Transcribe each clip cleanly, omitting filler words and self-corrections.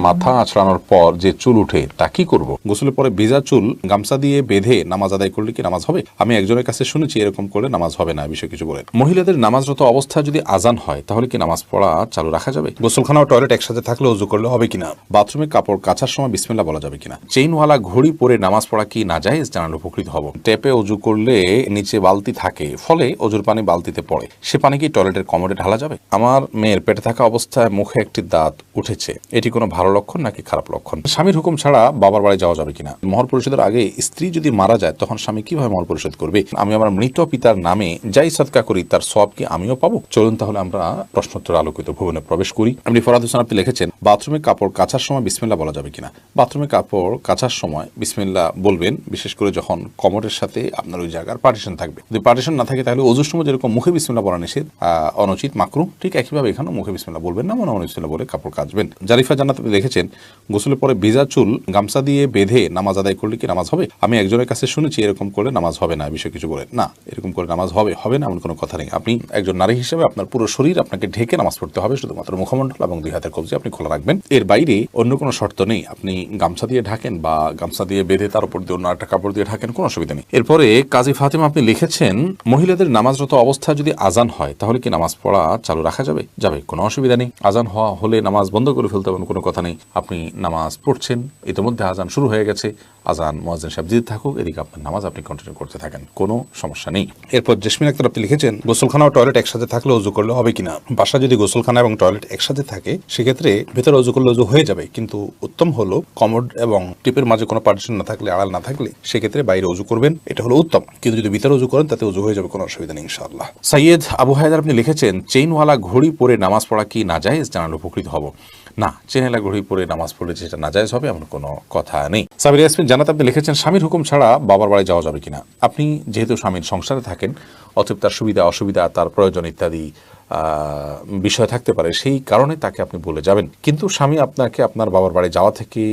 মাথা আঁচড়ানোর পর যে চুল উঠে তা কি করব? গোসলের পরে ভেজা চুল গামছা দিয়ে বেঁধে নামাজ আদায় করলে কি নামাজ হবে? আমি একজনের কাছে শুনেছি এরকম করলে নামাজ হবে না, বিষয়ে কিছু বলেন। মহিলাদের নামাজরত অবস্থায় যদি আজান হয় তাহলে কি নামাজ পড়া চালু রাখা যাবে? গোসলখানা ও টয়লেট একসাথে থাকলে ওযু করলে হবে কিনা? বাথরুমে কাপড় কাচার সময় বিসমিল্লাহ বলা যাবে কিনা? চেইনওয়ালা ঘড়ি পরে নামাজ পড়া কি নাজায়েজ? জানালে উপকৃত হব। ট্যাপে ওযু করলে নিচে বালতি থাকে, ফলে ওযুর পানি বালতিতে পড়ে, সে পানি কি টয়লেটের কমোডে ঢালা যাবে? আমার মেয়ের পেটে থাকা অবস্থায় মুখে একটি দাঁত উঠেছে, এটি কোনো ভালো লক্ষণ নাকি খারাপ লক্ষণ? স্বামীর হুকুম ছাড়া বাবার বাড়ি যাওয়া যাবে কিনা? মহর পরিশোধের আগে স্ত্রী যদি মারা যায় তখন স্বামী কিভাবে মহর পরিশোধ করবে? আমি আমার মৃত পিতার নামে যাই সদকা করি তার সওয়াব কি আমিও পাবো? চলুন তাহলে আমরা প্রশ্নোত্তর আলোকিত ভুবনে প্রবেশ করি। আপনি ফরাদ হোসেন আপনি লিখেছেন, বাথরুমে কাপড় কাচার সময় বিসমিল্লাহ বলা যাবে কিনা? বাথরুমে কাপড় কাচার সময় বিসমিল্লাহ বলবেন, বিশেষ করে যখন কমোডের সাথে আপনার ওই জায়গার পার্টিশন থাকবে। যদি পার্টিশন না থাকে তাহলে ওযুর সময় যেরকম মুখে বিসমিল্লাহ বলা নিষেধ, অনুচিত, মাকরুহ, ঠিক একইভাবে এখানেও মুখে বিসমিল্লাহ বলবেন না, মনে বিসমিল্লাহ বলে কাপড় কাচবেন। জারিফা জান্নাত আপনি লিখেছেন, গোসলের পরে ভেজা চুল গামছা দিয়ে বেঁধে নামাজ আদায় করলে কি নামাজ হবে? আমি একজনের কাছে শুনেছি এরকম করলে নামাজ হবে না, বিষয়ে কিছু বলেন। না, এরকম করে নামাজ হবে না এমন কোনো কথা নেই। আপনি একজন নারী হিসেবে আপনার পুরো শরীর আপনাকে ঢেকে নামাজ পড়তে হবে, শুধুমাত্র মুখমণ্ডল এবং দুই হাতের কবজি আপনি খোলা রাখবেন। এর বাইরে অন্য কোনো শর্ত নেই। আপনি গামছা দিয়ে ঢাকেন বা গামছা দিয়ে বেঁধে তার উপর দিয়ে অন্য একটা কাপড় দিয়ে ঢাকেন, কোনো অসুবিধা নেই। এরপরে কাজী ফাতেমা আপনি লিখেছেন, মহিলাদের নামাজরত অবস্থায় যদি আজান হয় তাহলে কি নামাজ পড়া চালু রাখা যাবে? কোনো অসুবিধা নেই। আজান হলে নামাজ বন্ধ করে ফেলতে হবে কোনো কথা নেই। আপনি নামাজ পড়ছেন, ইতিমধ্যে আজান শুরু হয়ে গেছে, আজান মুয়াজ্জিন সাহেব দিতে থাকুক, এদিকে আপনার নামাজ আপনি কন্টিনিউ করতে থাকেন, কোনো সমস্যা নেই। এরপর জেসমিন আক্তার আপনি লিখেছেন, গোসলখানা ও টয়লেট একসাথে থাকলে ওযু করলে হবে কিনা? বাসা যদি গোসলখানা এবং টয়লেট একসাথে থাকে সেক্ষেত্রে ভেতরে ওযু করলে ওযু হয়ে যাবে, কিন্তু উত্তম হলো কমোড এবং টিপের মাঝে কোনো পার্টিশন না থাকলে, আড়াল না থাকলে সেক্ষেত্রে বাইরে ওযু করবেন, এটা হলো উত্তম। কিন্তু যদি ভিতরে ওযু করেন তাতে ওযু হয়ে যাবে, কোনো অসুবিধা নেই ইনশাআল্লাহ। সৈয়দ আবু হায়দার আপনি লিখেছেন, চেইনওয়ালা ঘড়ি পরে নামাজ পড়া কি নাজায়েজ? জানালে উপকৃত হব। না, চেনেলা ঘড়ি পরে নামাজ পড়লে যেটা নাজায়েজ হবে এমন কোনো কথা নেই। সাবির ইয়াসমিন জান্নাত আপনি লিখেছেন, স্বামীর হুকুম ছাড়া বাবার বাড়ি যাওয়া যাবে কিনা? আপনি যেহেতু স্বামীর সংসারে থাকেন, অতএব তার সুবিধা অসুবিধা, তার প্রয়োজন ইত্যাদি বিষয় থাকতে পারে, সেই কারণে তাকে আপনি বলে যাবেন। কিন্তু স্বামী আপনাকে আপনার বাবার বাড়ি যাওয়া থেকে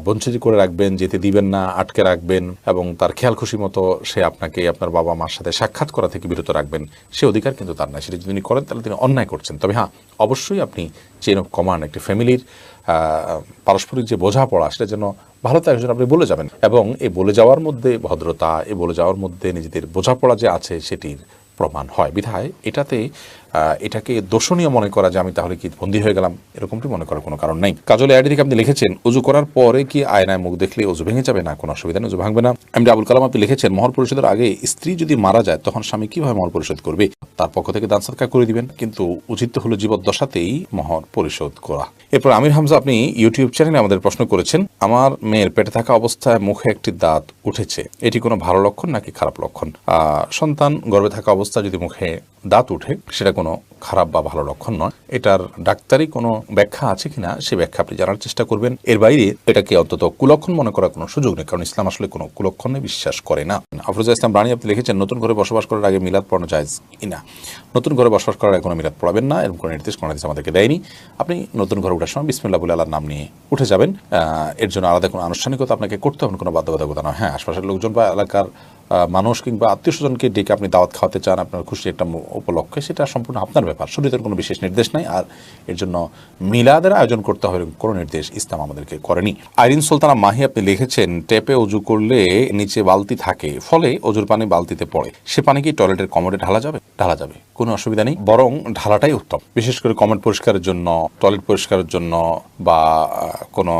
বঞ্চিত করে রাখবেন, যেতে দিবেন না, আটকে রাখবেন এবং তার খেয়াল খুশি মতো সে আপনাকে আপনার বাবা মার সাথে সাক্ষাৎ করা থেকে বিরত রাখবেন, সে অধিকার কিন্তু তার নাই। সেটা যদি তিনি করেন তাহলে তিনি অন্যায় করছেন। তবে হ্যাঁ, অবশ্যই আপনি চেইন অফ কমান্ড, একটি ফ্যামিলির পারস্পরিক যে বোঝাপড়া, সেটা যেন ভালো থাকে আপনি বলে যাবেন, এবং এই বলে যাওয়ার মধ্যে ভদ্রতা, এই বলে যাওয়ার মধ্যে নিজেদের বোঝাপড়া যে আছে সেটির প্রমাণ হয়। বিধায় এটাকে দোষণীয় মনে করা যে আমি তাহলে কি বন্দী হয়ে গেলাম, এরকমটি মনে করার কোনো কারণ নেই। কাজল আইডি থেকে আপনি লিখেছেন, উযু করার পরে কি আয়নায় মুখ দেখলে উযু ভেঙে যাবে? না, কোনো অসুবিধা নেই, উযু ভাঙবে না। এমডি আবুল কালাম আপনি লিখেছেন, মহর পরিশোধের আগে স্ত্রী যদি মারা যায় তখন স্বামী কিভাবে মহর পরিশোধ করবে? তার পক্ষ থেকে দান সদকা করে দিবেন, কিন্তু উচিত হলো জীবদ্দশাতেই মহর পরিশোধ করা। এরপর আমির হামজা আপনি ইউটিউব চ্যানেলে আমাদের প্রশ্ন করেছেন, আমার মেয়ের পেটে থাকা অবস্থায় মুখে একটি দাঁত উঠেছে, এটি কোনো ভালো লক্ষণ নাকি খারাপ লক্ষণ? সন্তান গর্ভে থাকা অবস্থায় যদি মুখে দাঁত উঠে সেটা কোনো খারাপ বা ভালো লক্ষণ নয়। এটার ডাক্তারি কোনো ব্যাখ্যা আছে কিনা সে ব্যাখ্যা আপনি জানার চেষ্টা করবেন। এর বাইরে এটাকে অন্তত কুলক্ষণ মনে করার কোনো সুযোগ নেই, কারণ ইসলাম আসলে কোনো কুলক্ষণে বিশ্বাস করে না। আফরোজা ইসলাম রানী আপনি লিখেছেন, নতুন ঘরে বসবাস করার আগে মিলাদ পড়ানো জায়েজ কিনা? নতুন ঘরে বসবাস করার আগে কোনো মিলাদ পড়াবেন না, এরকম কোনো নির্দেশ কোনো হাদিস আমাদেরকে দেয়নি। আপনি নতুন ঘরে ওঠার সময় বিসমিল্লাহ বলে আল্লাহর নাম নিয়ে উঠে যাবেন। এর জন্য আলাদা কোনো আনুষ্ঠানিকতা আপনাকে করতে হবে, কোনো বাধ্যবাধকতা নয়। হ্যাঁ, আশপাশের লোকজন বা এলাকার মানুষ কিংবা আত্মীয় স্বজনকে ডেকে আপনি দাওয়াত খাওয়াতে চান আপনার খুশি একটা উপলক্ষে, সেটা সম্পূর্ণ আপনার ব্যাপার, শরীয়তের কোনো বিশেষ নির্দেশ নাই। আর এর জন্য মিলাদের আয়োজন করতে হবে কোনো নির্দেশ ইসলাম আমাদেরকে করেনি। আইরিন সুলতানা মাহি আপনি লিখেছেন, ট্যাপে ওযু করলে নিচে বালতি থাকে, ফলে ওযুর পানি বালতিতে পড়ে, সে পানি কি টয়লেটের কমোডে ঢালা যাবে, কোনো অসুবিধা নেই, বরং ঢালাটাই উত্তম। বিশেষ করে কমোড পরিষ্কারের জন্য, টয়লেট পরিষ্কারের জন্য বা কোনো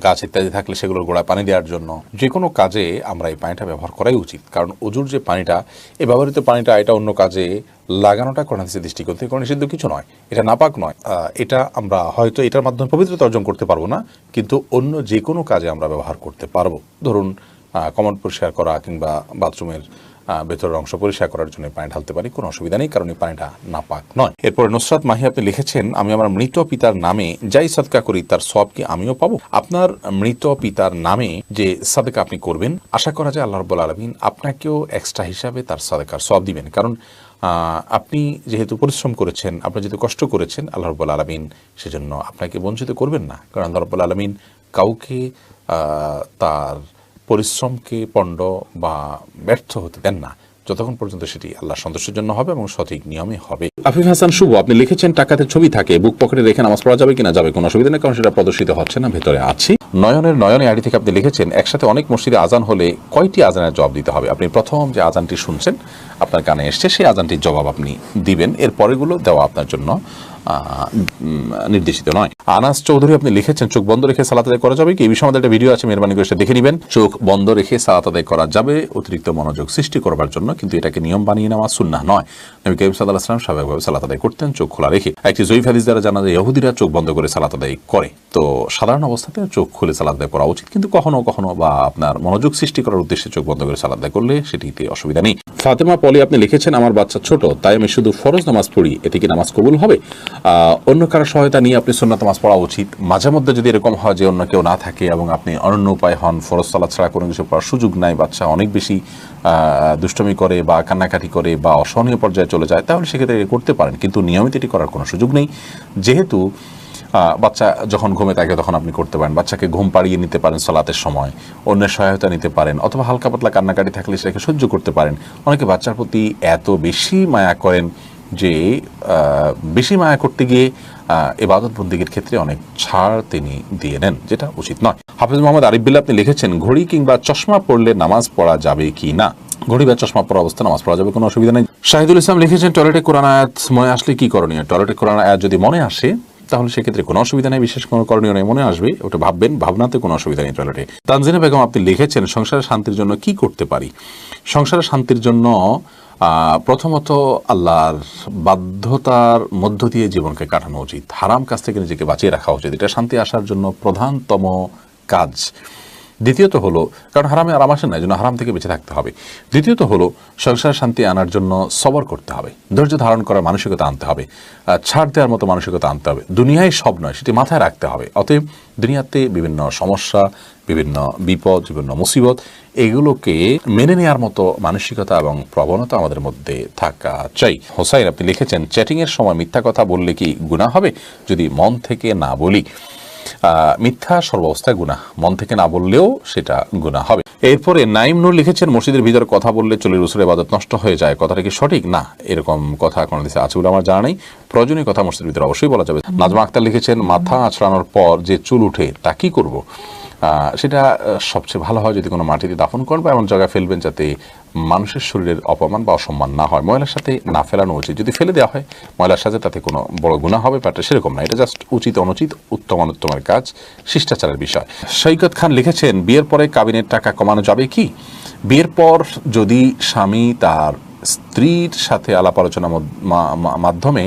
গাছ ইত্যাদি থাকলে সেগুলোর গোড়ায় পানি দেওয়ার জন্য, যে কোনো কাজে আমরা এই পানিটা ব্যবহার করাই উচিত। কারণ ওযুর যে পানিটা, এই ব্যবহৃত পানিটা, এটা অন্য কাজে লাগানোটা কোরআন হাদিসের দৃষ্টিকোণ থেকে কোনো নিষিদ্ধ কিছু নয়, এটা নাপাক নয়। এটা আমরা হয়তো এটার মাধ্যমে পবিত্রতা অর্জন করতে পারবো না, কিন্তু অন্য যে কোনো কাজে আমরা ব্যবহার করতে পারবো। ধরুন কমোড পরিষ্কার করা কিংবা বাথরুমের ভেতরের অংশ পরিষ্কার করার জন্য পানি ঢালতে পারি, কোনো অসুবিধা নেই, কারণ এই পানিটা নাপাক নয়। এরপর নুসরাত মাহি আপনি লিখেছেন, আমি আমার মৃত পিতার নামে যাই সদকা করি তার সওয়াব কি আমিও পাবো? আপনার মৃত পিতার নামে যে সাদকা আপনি করবেন, আশা করা যায় আল্লাহ রাব্বুল আলামিন আপনাকেও এক্সট্রা হিসাবে তার সাদকার সওয়াব দিবেন। কারণ আপনি যেহেতু পরিশ্রম করেছেন, আপনি যেহেতু কষ্ট করেছেন, আল্লাহ রাব্বুল আলামিন সেজন্য আপনাকে বঞ্চিত করবেন না। কারণ আল্লাহ রাব্বুল আলামিন কাউকে তার পরিশ্রমকে পণ্ড বা ব্যর্থ হতে দেন না। যতক্ষণ পর্যন্ত সেটি আল্লাহ সন্তুষ্টের জন্য হবে এবং সঠিক নিয়মে হবে। আফিফ হাসান শুভ, আপনি লিখেছেন টাকাতে ছবি থাকে বুক পকেটে রেখে নামাজ পড়া যাবে কিনা? যাবে, কোনো অসুবিধা নেই, কারণ সেটা প্রদর্শিত হচ্ছে না, ভেতরে আছি। নয়নে আইডি থেকে আপনি লিখেছেন একসাথে অনেক মসজিদে আজান হলে কয়টি আজানের জবাব দিতে হবে? আপনি প্রথম যে আজানটি শুনছেন আপনার কানে এসছে সেই আজানটির জবাব আপনি দিবেন, এর পরেগুলো দেওয়া আপনার জন্য নির্দেশিত নয়। আনাস চৌধুরী আপনি লিখেছেন চোখ বন্ধ রেখে সালাত আদায় করা যাবে কি? এই বিষয়ে আমাদের একটা ভিডিও আছে, মেহরবানি করে সেটা দেখে নেবেন। চোখ বন্ধ রেখে সালাত আদায় করা যাবে অতিরিক্ত মনোযোগ সৃষ্টি করবার জন্য, কিন্তু এটাকে নিয়ম বানিয়ে নেওয়া সুন্নাহ নয়। নবী করিম সাল্লাল্লাহু আলাইহি ওয়াসাল্লাম স্বাভাবিকভাবে সালাত আদায় করতেন চোখ খোলা রেখে। একটি জয়ীফ হাদিস দ্বারা জানা যায় ইহুদিরা চোখ বন্ধ করে সালাত আদায় করে, তো সাধারণ অবস্থাতে চোখ খুলে সালাত আদায় করা উচিত, কিন্তু কখনো কখনো বা আপনার মনোযোগ সৃষ্টি করার উদ্দেশ্যে চোখ বন্ধ করে সালাত আদায় করলে সেটিতে অসুবিধা নেই। ফাতেমা পলি আপনি লিখেছেন আমার বাচ্চা ছোট, তাই আমি শুধু ফরজ নামাজ পড়ি, এতে কি নামাজ কবুল হবে? অন্য কারো সহায়তা নিয়ে আপনি সুন্নাত নামাজ পড়া উচিত। মাঝে মধ্যে যদি এরকম হয় যে অন্য কেউ না থাকে এবং আপনি অনন্য উপায় হন, ফরজ সালাত ছাড়া কোনো কিছু পড়ার সুযোগ নাই, বাচ্চা অনেক বেশি দুষ্টমি করে বা কান্নাকাটি করে বা অসহনীয় পর্যায়ে চলে যায়, তাহলে সেক্ষেত্রে করতে পারেন, কিন্তু নিয়মিত এটি করার কোনো সুযোগ নেই। যেহেতু বাচ্চা যখন ঘুমে থাকে তখন আপনি করতে পারেন, বাচ্চাকে ঘুম পাড়িয়ে নিতে পারেন সালাতের সময়, অন্যের সহায়তা নিতে পারেন, অথবা হালকা পাতলা কান্নাকাটি থাকলে সেটাকে সহ্য করতে পারেন। অনেকে বাচ্চার প্রতি এত বেশি মায়া করেন যে বেশি মায়া করতে গিয়ে ইবাদত বন্দেগীর ক্ষেত্রে অনেক ছাড় তিনি দিয়ে নেন, যেটা উচিত নয়। হাফেজ মোহাম্মদ আরিফ বিল্লাহ আপনি লিখেছেন ঘড়ি কিংবা চশমা পরলে নামাজ পড়া যাবে কি না? ঘড়ি বা চশমা পরা অবস্থা নামাজ পড়া যাবে, কোনো অসুবিধা নেই। শাহিদুল ইসলাম লিখেছেন টয়লেটে কোরআন আয়াত মনে আসলে কি করণীয়? টয়লেটে কোরআন আয়াত যদি মনে আসে তাহলে সেক্ষেত্রে কোনো অসুবিধা নেই, বিশেষ কোনো করণীয় নেই, মনে আসবে ওটা ভাববেন, ভাবনাতে কোনো অসুবিধা নেই টয়লেটে। তানজিনা বেগম আপনি লিখেছেন সংসারের শান্তির জন্য কি করতে পারি? সংসারের শান্তির জন্য প্রথমত আল্লাহর বাধ্যতার মধ্য দিয়ে জীবনকে কাটানো উচিত, হারাম কাজ থেকে নিজেকে বাঁচিয়ে রাখা উচিত, এটা শান্তি আসার জন্য প্রধানতম কাজ। দ্বিতীয়ত হলো, কারণ হারামে আরাম আসে না, এই জন্য হারাম থেকে বেঁচে থাকতে হবে। দ্বিতীয়ত হলো সংসার শান্তি আনার জন্য সবর করতে হবে, ধৈর্য ধারণ করার মানসিকতা আনতে হবে, ছাড় দেওয়ার মতো মানসিকতা আনতে হবে। দুনিয়ায় সব নয় সেটি মাথায় রাখতে হবে। অতএব দুনিয়াতে বিভিন্ন সমস্যা, বিভিন্ন বিপদ, বিভিন্ন মুসিবত, এগুলোকে মেনে নেওয়ার মতো মানসিকতা এবং প্রবণতা আমাদের মধ্যে থাকা চাই। হোসাইন আপনি লিখেছেন চ্যাটিংয়ের সময় মিথ্যা কথা বললে কি গুনাহ হবে যদি মন থেকে না বলি? মিথ্যা সর্বাবস্থায় গুনাহ, মন থেকে না বললেও সেটা গুনাহ হবে। এরপরে নাইম নূর লিখেছেন মসজিদের ভিতরে কথা বললে চলে রসুলের ইবাদত নষ্ট হয়ে যায়, কথাটা কি সঠিক? না, এরকম কথা কোনো দেশে আছে বলে আমার জানা নেই। প্রয়োজনীয় কথা মসজিদের ভিতরে অবশ্যই বলা যাবে। নাজমা আক্তার লিখেছেন মাথা আঁচড়ানোর পর যে চুল উঠে তা কি করব? সেটা সবচেয়ে ভালো হয় যদি কোনো মাটিতে দাফন করবে এমন জায়গায় ফেলবেন যাতে মানুষের শরীরের অপমান বা অসম্মান না হয়। ময়লার সাথে না ফেলানো উচিত, যদি ফেলে দেওয়া হয় ময়লার সাথে তাতে কোনো বড় গুনাহ হবে ব্যাপারটা সেরকম না, এটা জাস্ট উচিত অনুচিত, উত্তম অনুত্তমের কাজ, শিষ্টাচারের বিষয়। সৈকত খান লিখেছেন বিয়ের পরে কাবিনের টাকা কমানো যাবে কি? বিয়ের পর যদি স্বামী তার স্ত্রীর সাথে আলাপ আলোচনার মাধ্যমে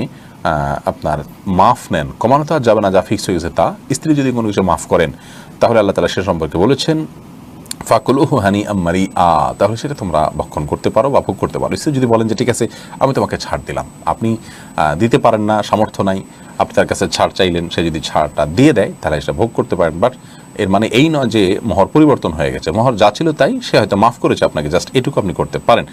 আপনার মাফ নেন, কমানো তো আর যাবে না, যা ফিক্স হয়ে গেছে তা। স্ত্রী যদি কোনো কিছু মাফ করেন তাহলে আল্লাহ তাআলা সে সম্পর্কে বলেছেন ফাকুলুহু হানিআম মারিআ, তাহলে সেটা তোমরা ভক্ষণ করতে পারো বা ভোগ করতে পারো। স্ত্রী যদি বলেন যে ঠিক আছে আমি তোমাকে ছাড় দিলাম, আপনি দিতে পারেন না, সামর্থ্য নাই, আপনি তার কাছে ছাড় চাইলেন, সে যদি ছাড়টা দিয়ে দেয় তাহলে সেটা ভোগ করতে পারেন। বাট এর মানে এই নয় যে মোহর পরিবর্তন হয়ে গেছে, মোহর যা ছিল তাই, সে হয়তো মাফ করেছে আপনাকে, জাস্ট এটুকু আপনি করতে পারেন।